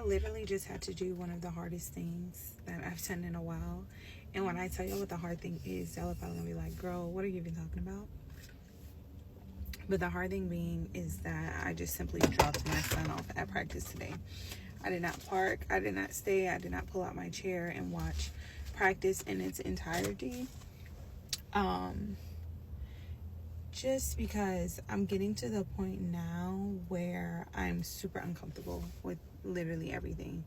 I literally just had to do one of the hardest things that I've done in a while. And when I tell you what the hard thing is, y'all are probably gonna be like, girl, what are you even talking about? But the hard thing being is that I just simply dropped my son off at practice today. I did not park, I did not stay, I did not pull out my chair and watch practice in its entirety. Just because I'm getting to the point now where I'm super uncomfortable with literally everything.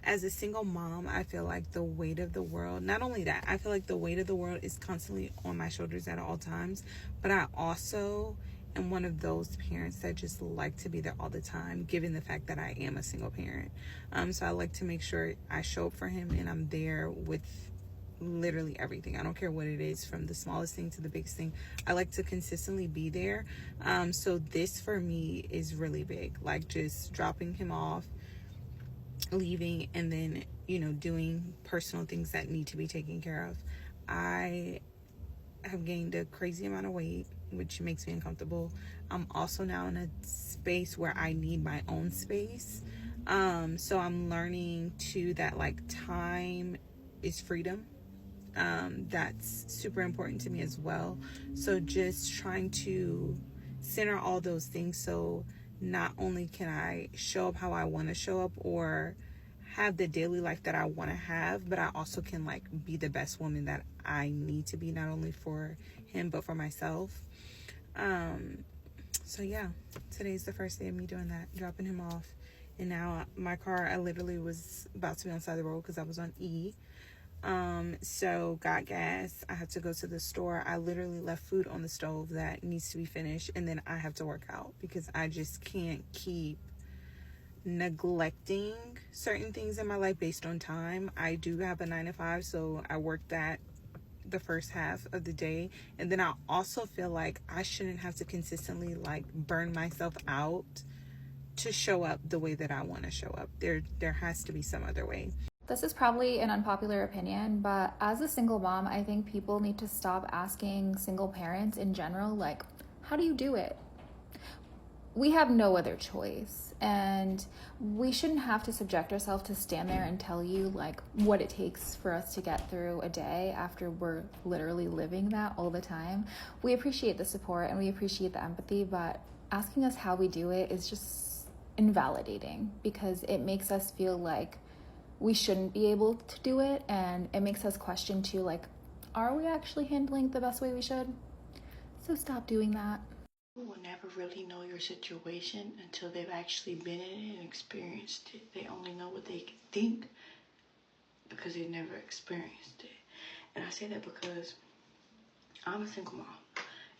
As a single mom, I feel like the weight of the world, not only that, I feel like the weight of the world is constantly on my shoulders at all times, but I also am one of those parents that just like to be there all the time, given the fact that I am a single parent. So I like to make sure I show up for him and I'm there with literally everything. I don't care what it is, from the smallest thing to the biggest thing. I like to consistently be there. So this for me is really big, like just dropping him off, leaving, and then, you know, doing personal things that need to be taken care of. I have gained a crazy amount of weight, which makes me uncomfortable. I'm also now in a space where I need my own space. So I'm learning too that like time is freedom. That's super important to me as well. So just trying to center all those things, so not only can I show up how I want to show up or have the daily life that I want to have, but I also can like be the best woman that I need to be, not only for him but for myself. So yeah, today's the first day of me doing that, dropping him off. And now my car, I literally was about to be on the side of the road because I was on E. So got gas. I had to go to the store. I literally left food on the stove that needs to be finished, and then I have to work out because I just can't keep neglecting certain things in my life based on time. I do have a 9 to 5, so I work that the first half of the day, and then I also feel like I shouldn't have to consistently like burn myself out to show up the way that I want to show up. There has to be some other way. This is probably an unpopular opinion, but as a single mom, I think people need to stop asking single parents in general, like, how do you do it? We have no other choice, and we shouldn't have to subject ourselves to stand there and tell you like what it takes for us to get through a day after we're literally living that all the time. We appreciate the support and we appreciate the empathy, but asking us how we do it is just invalidating because it makes us feel like we shouldn't be able to do it, and it makes us question too, like, are we actually handling the best way we should? So stop doing that. People will never really know your situation until they've actually been in it and experienced it. They only know what they think because they've never experienced it. And I say that because I'm a single mom,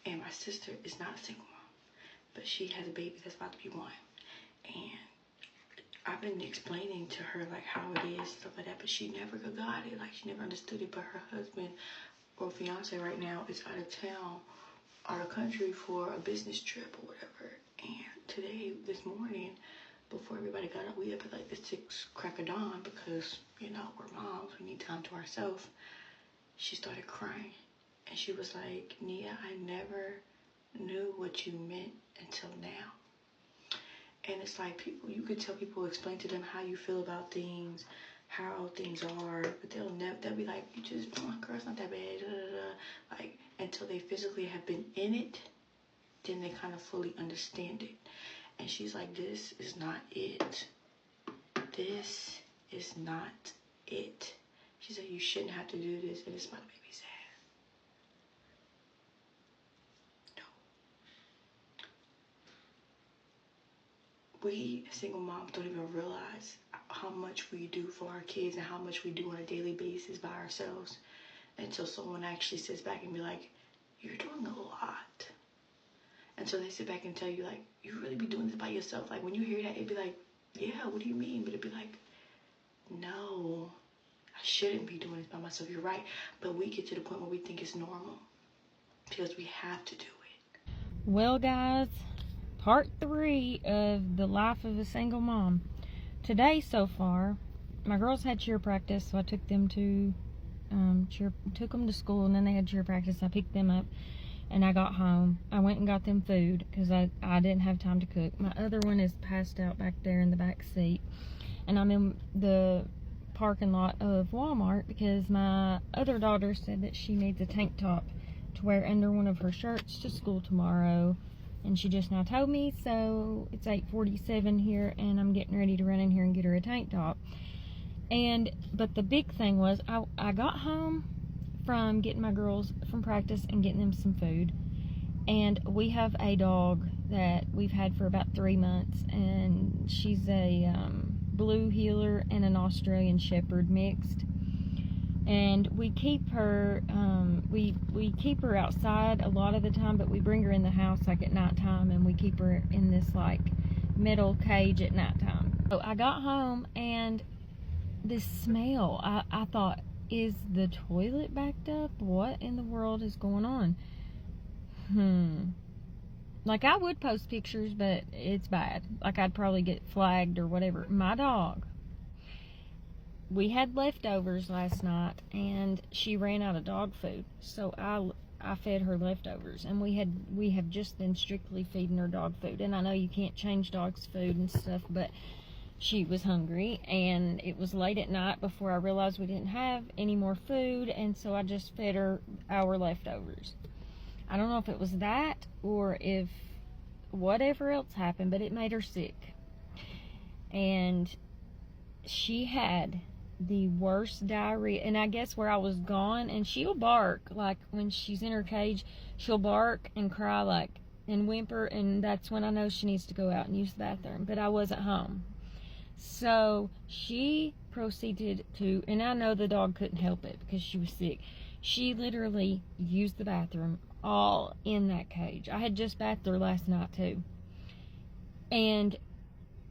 and my sister is not a single mom, but she has a baby that's about to be 1. And I've been explaining to her like how it is, stuff like that, but she never got it. Like, she never understood it. But her husband or fiance right now is out of town, out of country for a business trip or whatever. And today, this morning, before everybody got up, we up at like the 6 crack of dawn because, you know, we're moms, we need time to ourselves. She started crying, and she was like, Nia, I never knew what you meant until now. And it's like, people, you could tell people, explain to them how you feel about things, how things are, but they'll be like, you just, oh, girl, it's not that bad, da, da, da. Like, until they physically have been in it, then they kind of fully understand it. And she's like, this is not it. This is not it. She said, you shouldn't have to do this, and it's about to make me sad. We single moms don't even realize how much we do for our kids and how much we do on a daily basis by ourselves until someone actually sits back and be like, you're doing a lot. And so they sit back and tell you, like, you really be doing this by yourself? Like, when you hear that, it'd be like, yeah, what do you mean? But it'd be like, no, I shouldn't be doing this by myself. You're right. But we get to the point where we think it's normal because we have to do it. Well, guys, part 3 of the life of a single mom. Today so far, my girls had cheer practice, so I took them to took them to school, and then they had cheer practice. I picked them up, and I got home. I went and got them food because I didn't have time to cook. My other one is passed out back there in the back seat, and I'm in the parking lot of Walmart because my other daughter said that she needs a tank top to wear under one of her shirts to school tomorrow, and she just now told me. So it's 8:47 here, and I'm getting ready to run in here and get her a tank top. But the big thing was I got home from getting my girls from practice and getting them some food, and we have a dog that we've had for about 3 months, and she's a blue heeler and an Australian Shepherd mixed, and we keep her we keep her outside a lot of the time, but we bring her in the house like at nighttime, and we keep her in this like metal cage at nighttime. So I got home, and this smell, I thought, is the toilet backed up? What in the world is going on? Like, I would post pictures, but it's bad. Like, I'd probably get flagged or whatever. My dog, we had leftovers last night, and she ran out of dog food, so I fed her leftovers, and we have just been strictly feeding her dog food. And I know you can't change dogs' food and stuff, but she was hungry, and it was late at night before I realized we didn't have any more food, and so I just fed her our leftovers. I don't know if it was that or if whatever else happened, but it made her sick. And she had the worst diarrhea, and I guess where I was gone, and she'll bark, like when she's in her cage, she'll bark and cry like and whimper, and that's when I know she needs to go out and use the bathroom. But I wasn't home. So she proceeded to, and I know the dog couldn't help it because she was sick. She literally used the bathroom all in that cage. I had just bathed her last night too. And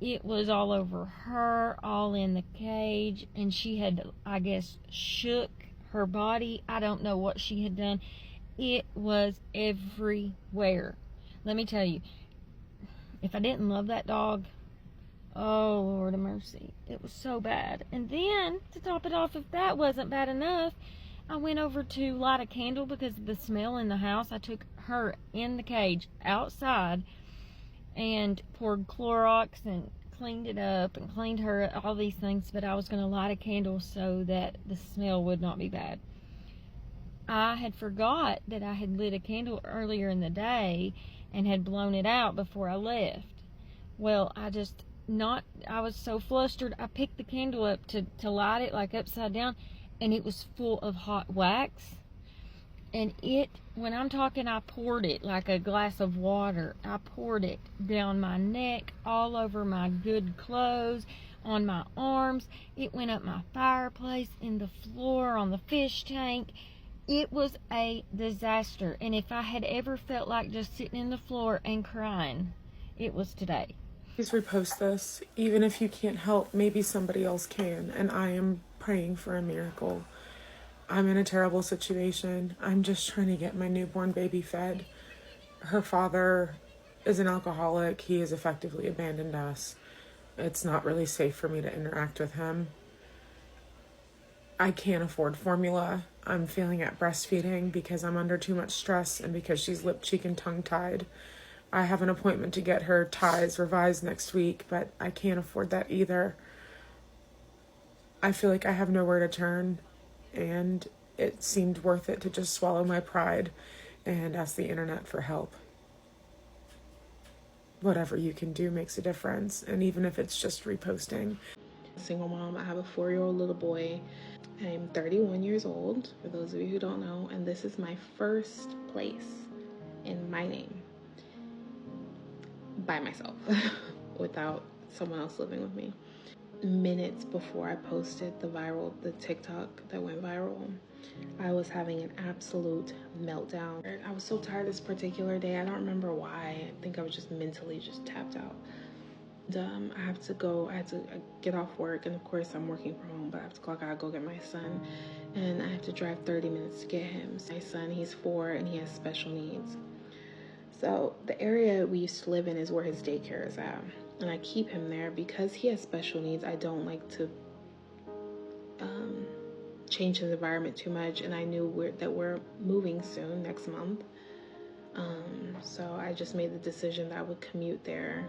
it was all over her, all in the cage. And she had, I guess, shook her body. I don't know what she had done. It was everywhere. Let me tell you, if I didn't love that dog, oh, Lord of mercy. It was so bad. And then, to top it off, if that wasn't bad enough, I went over to light a candle because of the smell in the house. I took her in the cage outside and poured Clorox and cleaned it up and cleaned her, all these things. But I was going to light a candle so that the smell would not be bad. I had forgot that I had lit a candle earlier in the day and had blown it out before I left. Well, I was so flustered, I picked the candle up to light it like upside down, and it was full of hot wax. And when I'm talking, I poured it like a glass of water. I poured it down my neck, all over my good clothes, on my arms. It went up my fireplace, in the floor, on the fish tank. It was a disaster. And if I had ever felt like just sitting in the floor and crying, it was today. Please repost this. Even if you can't help, maybe somebody else can. And I am praying for a miracle. I'm in a terrible situation. I'm just trying to get my newborn baby fed. Her father is an alcoholic. He has effectively abandoned us. It's not really safe for me to interact with him. I can't afford formula. I'm failing at breastfeeding because I'm under too much stress and because she's lip, cheek, and tongue tied. I have an appointment to get her ties revised next week, but I can't afford that either. I feel like I have nowhere to turn, and it seemed worth it to just swallow my pride and ask the internet for help. Whatever you can do makes a difference, and even if it's just reposting. Single mom. I have a 4-year-old little boy. I'm 31 years old, for those of you who don't know, and this is my first place in my name by myself without someone else living with me. Minutes before I posted the TikTok that went viral, I was having an absolute meltdown. I was so tired this particular day. I don't remember why. I think I was just mentally tapped out. I had to get off work, and of course I'm working from home, but I have to gotta go get my son, and I have to drive 30 minutes to get him. My son, he's 4 and he has special needs. So the area we used to live in is where his daycare is at, and I keep him there because he has special needs. I don't like to change his environment too much, and I knew that we're moving soon next month. So I just made the decision that I would commute there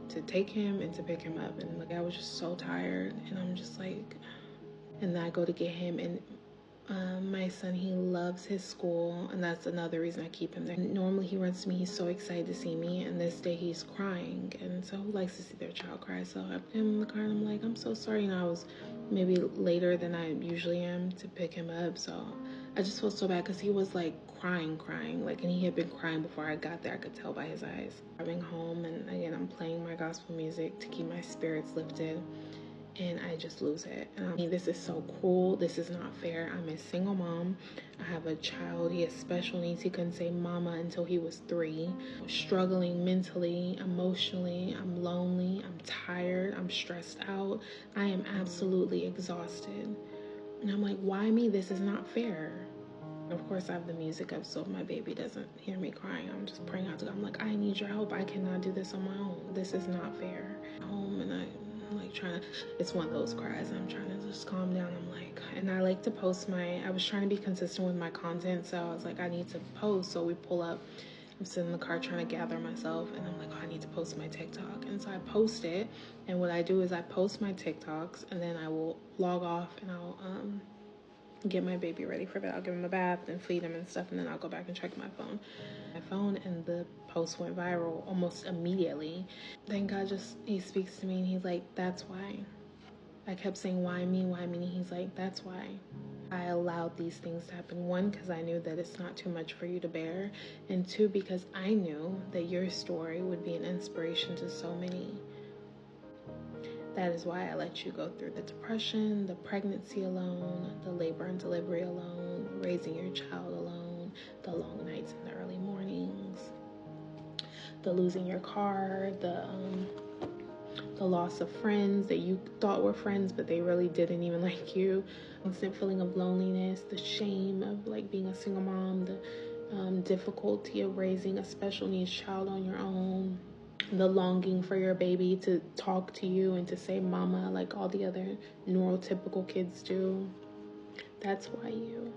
to take him and to pick him up. And like, I was just so tired, and I'm just like, and then I go to get him, and my son, he loves his school, and that's another reason I keep him there. Normally he runs to me, he's so excited to see me, and this day he's crying, and so who likes to see their child cry? So I put him in the car, and I'm like, I'm so sorry. I was maybe later than I usually am to pick him up, so I just felt so bad because he was like crying, like, and he had been crying before I got there. I could tell by his eyes. Driving home, and again, I'm playing my gospel music to keep my spirits lifted, and I just lose it. This is so cruel. This is not fair. I'm a single mom. I have a child. He has special needs. He couldn't say mama until he was 3. Struggling mentally, emotionally. I'm lonely. I'm tired. I'm stressed out. I am absolutely exhausted. And I'm like, why me? This is not fair. Of course, I have the music up so if my baby doesn't hear me crying, I'm just praying out to God. I'm like, I need your help. I cannot do this on my own. This is not fair. Home, and I'm like trying to, it's one of those cries. I'm trying to just calm down. I'm like, and I like to post I was trying to be consistent with my content. So I was like, I need to post. So we pull up. I'm sitting in the car trying to gather myself, and I'm like, oh, I need to post my TikTok. And so I post it, and what I do is I post my TikToks, and then I will log off, and I'll get my baby ready for bed. I'll give him a bath and feed him and stuff, and then I'll go back and check my phone. And the post went viral almost immediately. Then God he speaks to me, and he's like, that's why. I kept saying, why me, why me? And he's like, that's why. I allowed these things to happen. 1, because I knew that it's not too much for you to bear. And 2, because I knew that your story would be an inspiration to so many. That is why I let you go through the depression, the pregnancy alone, the labor and delivery alone, raising your child alone, the long nights and the early mornings, the losing your car, the loss of friends that you thought were friends, but they really didn't even like you, constant feeling of loneliness, the shame of like being a single mom, the difficulty of raising a special needs child on your own, the longing for your baby to talk to you and to say mama like all the other neurotypical kids do. That's why you.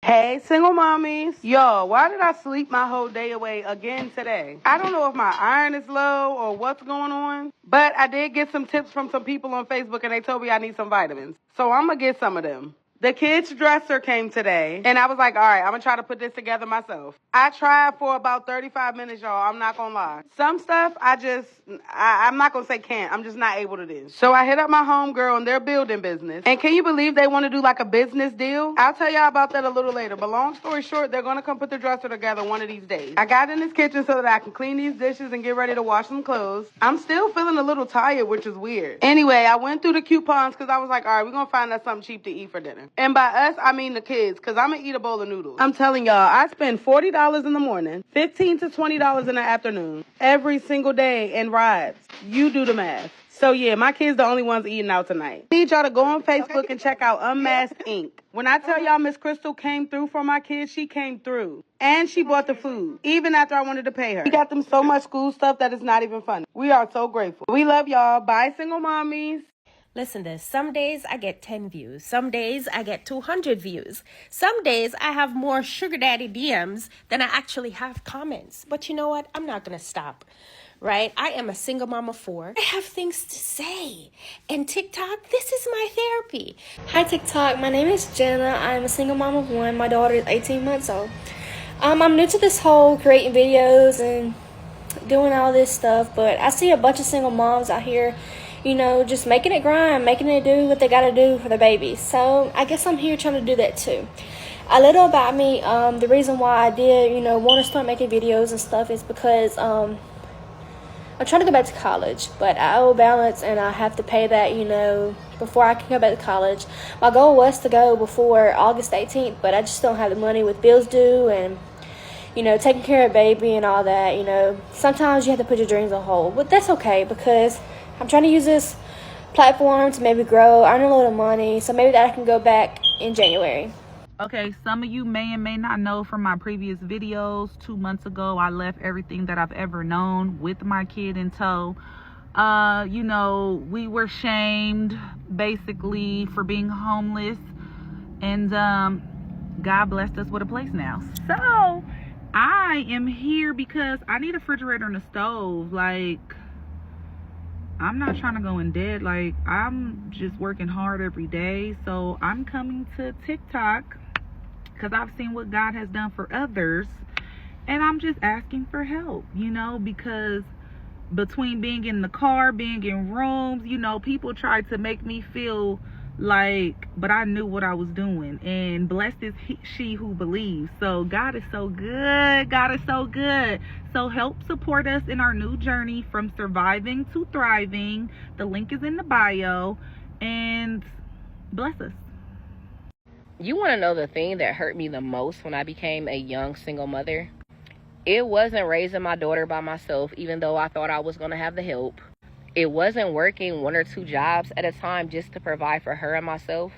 Hey, single mommies. Yo, why did I sleep my whole day away again today? I don't know if my iron is low or what's going on, but I did get some tips from some people on Facebook, and they told me I need some vitamins. So I'm going to get some of them. The kids' dresser came today, and I was like, all right, I'm going to try to put this together myself. I tried for about 35 minutes, y'all. I'm not going to lie. Some stuff I'm not going to say can't. I'm just not able to do. So I hit up my homegirl and their building business. And can you believe they want to do like a business deal? I'll tell y'all about that a little later. But long story short, they're going to come put the dresser together one of these days. I got in this kitchen so that I can clean these dishes and get ready to wash some clothes. I'm still feeling a little tired, which is weird. Anyway, I went through the coupons because I was like, all right, we're going to find us something cheap to eat for dinner. And by us, I mean the kids, because I'm going to eat a bowl of noodles. I'm telling y'all, I spend $40 in the morning, $15 to $20 in the afternoon, every single day in rides. You do the math. So yeah, my kids the only ones eating out tonight. I need y'all to go on Facebook and check out Unmasked Inc. When I tell y'all Miss Crystal came through for my kids, she came through. And she bought the food, even after I wanted to pay her. We got them so much school stuff that it's not even funny. We are so grateful. We love y'all. Bye, single mommies. Listen to this. Some days I get 10 views. Some days I get 200 views. Some days I have more sugar daddy DMs than I actually have comments. But you know what? I'm not going to stop, right? I am a single mom of 4. I have things to say. And TikTok, this is my therapy. Hi TikTok, my name is Jenna. I'm a single mom of 1. My daughter is 18 months old. I'm new to this whole creating videos and doing all this stuff, but I see a bunch of single moms out here, you know, just making it grind, making it do what they gotta do for their babies. So I guess I'm here trying to do that too. A little about me, the reason why I did, you know, want to start making videos and stuff is because I'm trying to go back to college, but I owe balance and I have to pay that, you know, before I can go back to college. My goal was to go before August 18th, but I just don't have the money with bills due and, you know, taking care of baby and all that. You know, sometimes you have to put your dreams on hold, but that's okay because I'm trying to use this platform to maybe grow, earn a little money, so maybe that I can go back in January. Okay, some of you may and may not know from my previous videos, 2 months ago, I left everything that I've ever known with my kid in tow. You know, we were shamed basically for being homeless, and God blessed us with a place now. So I am here because I need a refrigerator and a stove. Like, I'm not trying to go in debt. Like, I'm just working hard every day. So I'm coming to TikTok because I've seen what God has done for others, and I'm just asking for help, you know, because between being in the car, being in rooms, you know, people tried to make me feel like, but I knew what I was doing, and blessed is she who believes. So God is so good. God is so good. So help support us in our new journey from surviving to thriving. The link is in the bio, and bless us. You want to know the thing that hurt me the most when I became a young single mother? It wasn't raising my daughter by myself, even though I thought I was going to have the help. It wasn't working 1 or 2 jobs at a time just to provide for her and myself.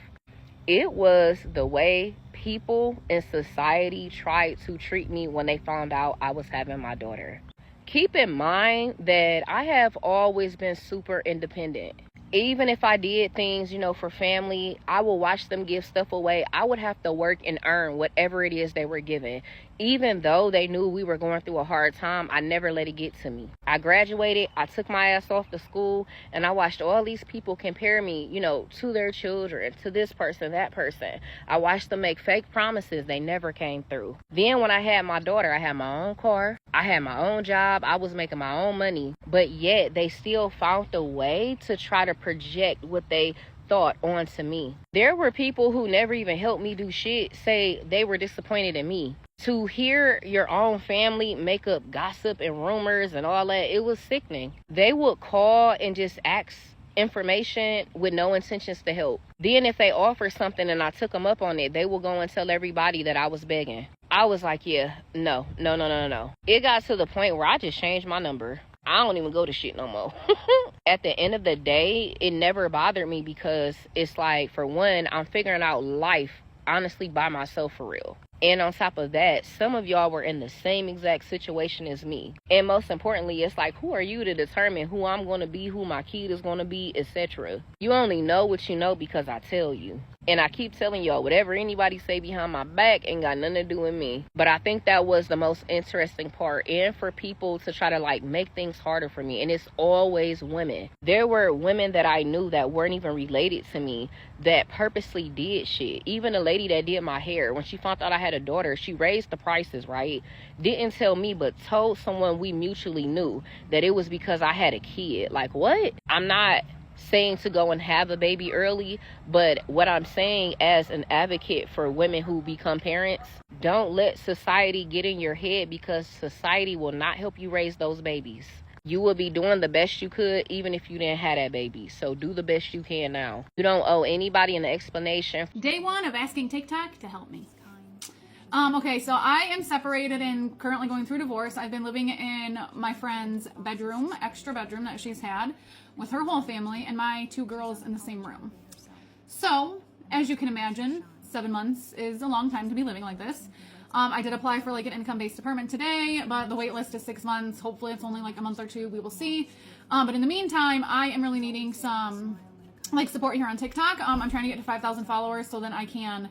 It was the way people in society tried to treat me when they found out I was having my daughter. Keep in mind that I have always been super independent. Even if I did things, you know, for family, I will watch them give stuff away. I would have to work and earn whatever it is they were given. Even though they knew we were going through a hard time, I never let it get to me. I graduated, I took my ass off to school, and I watched all these people compare me, you know, to their children, to this person, that person. I watched them make fake promises they never came through. Then when I had my daughter, I had my own car, I had my own job, I was making my own money, but yet they still found a way to try to project what they thought onto me. There were people who never even helped me do shit say they were disappointed in me. To hear your own family make up gossip and rumors and all that, it was sickening. They would call and just ask information with no intentions to help. Then if they offered something and I took them up on it, they would go and tell everybody that I was begging. I was like, yeah, no. It got to the point where I just changed my number. I don't even go to shit no more. At the end of the day, it never bothered me because it's like, for one, I'm figuring out life honestly by myself for real. And on top of that, some of y'all were in the same exact situation as me. And most importantly, it's like, who are you to determine who I'm going to be, who my kid is going to be, etc. You only know what you know because I tell you. And I keep telling y'all, whatever anybody say behind my back ain't got nothing to do with me. But I think that was the most interesting part. And for people to try to like make things harder for me. And it's always women. There were women that I knew that weren't even related to me that purposely did shit. Even a lady that did my hair, when she found out I had a daughter, she raised the prices, right? Didn't tell me, but told someone we mutually knew that it was because I had a kid. Like, what? I'm not saying to go and have a baby early, but what I'm saying as an advocate for women who become parents, don't let society get in your head, because society will not help you raise those babies. You will be doing the best you could even if you didn't have that baby. So do the best you can now. You don't owe anybody an explanation. Day 1 of asking TikTok to help me. Okay, so I am separated and currently going through divorce. I've been living in my friend's bedroom, extra bedroom that she's had, with her whole family and my 2 girls in the same room. So, as you can imagine, 7 months is a long time to be living like this. I did apply for like an income-based apartment today, but the wait list is 6 months. Hopefully it's only like a month or 2. We will see. But in the meantime, I am really needing some like support here on TikTok. I'm trying to get to 5,000 followers so then I can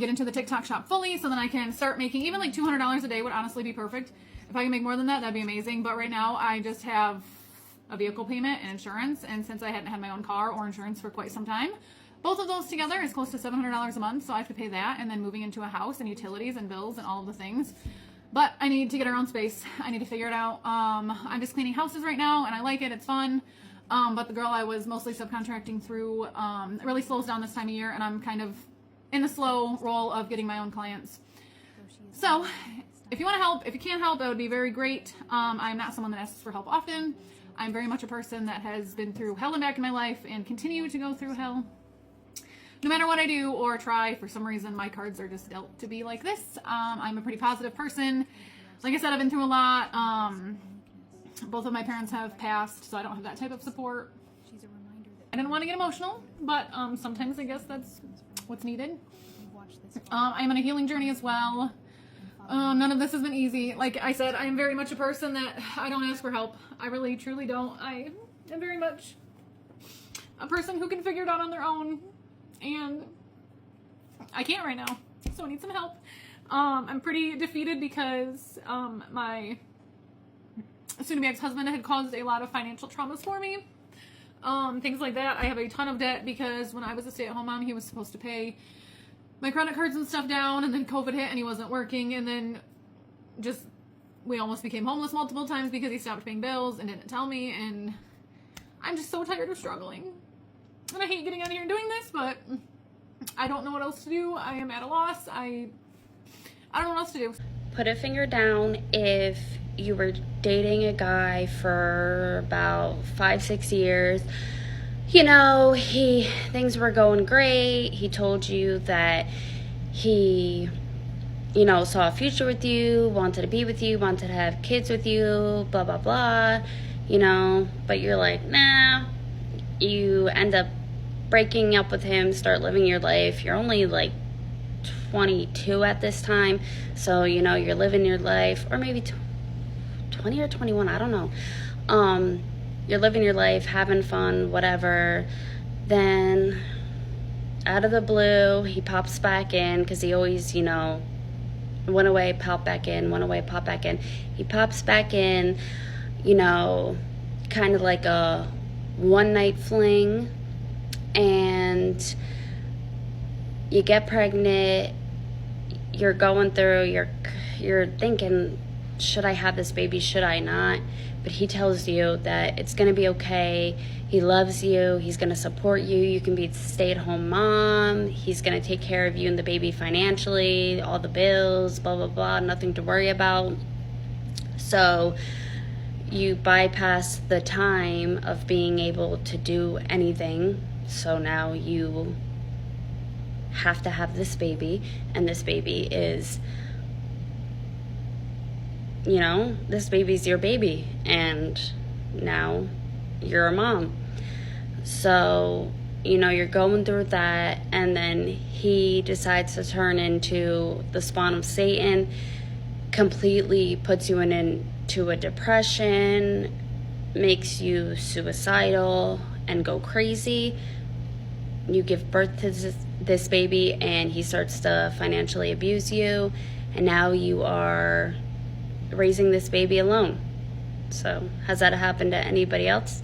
get into the TikTok shop fully, so then I can start making even like $200 a day would honestly be perfect. If I can make more than that, that'd be amazing. But right now I just have a vehicle payment and insurance, and since I hadn't had my own car or insurance for quite some time, both of those together is close to $700 a month, so I have to pay that, and then moving into a house and utilities and bills and all of the things. But I need to get our own space. I need to figure it out. I'm just cleaning houses right now, and I like it. It's fun. But the girl I was mostly subcontracting through it really slows down this time of year, and I'm kind of in the slow roll of getting my own clients. So if you want to help, if you can't help, that would be very great. I'm not someone that asks for help often. I'm very much a person that has been through hell and back in my life and continue to go through hell. No matter what I do or try, for some reason, my cards are just dealt to be like this. I'm a pretty positive person. Like I said, I've been through a lot. Both of my parents have passed, so I don't have that type of support. I didn't want to get emotional, but sometimes I guess that's what's needed. I'm on a healing journey as well. None of this has been easy. Like I said, I am very much a person that I don't ask for help. I really, truly don't. I am very much a person who can figure it out on their own, and I can't right now, so I need some help. I'm pretty defeated because my soon-to-be ex-husband had caused a lot of financial traumas for me. Things like that. I have a ton of debt because when I was a stay-at-home mom, he was supposed to pay my credit cards and stuff down, and then COVID hit and he wasn't working, and then just we almost became homeless multiple times because he stopped paying bills and didn't tell me, and I'm just so tired of struggling. And I hate getting out here and doing this, but I don't know what else to do. I am at a loss. I don't know what else to do. Put a finger down if you were dating a guy for about 5-6 years. You know, things were going great. He told you that he, you know, saw a future with you, wanted to be with you, wanted to have kids with you, blah, blah, blah, you know, but you're like, nah. You end up breaking up with him, start living your life. You're only like 22 at this time, so, you know, you're living your life, or maybe 20 or 21, I don't know. You're living your life, having fun, whatever. Then, out of the blue, he pops back in, because he always, you know, went away, popped back in, went away, popped back in. He pops back in, you know, kind of like a one-night fling, and you get pregnant. You're going through, you're thinking, should I have this baby, should I not? But he tells you that it's going to be okay. He loves you. He's going to support you. You can be a stay-at-home mom. He's going to take care of you and the baby financially, all the bills, blah, blah, blah, nothing to worry about. So you bypass the time of being able to do anything. So now you have to have this baby, and this baby is, you know, this baby's your baby, and now you're a mom. So, you know, you're going through that, and then he decides to turn into the spawn of Satan, completely puts you into a depression, makes you suicidal and go crazy. You give birth to this baby, and he starts to financially abuse you, and now you are raising this baby alone. So, has that happened to anybody else?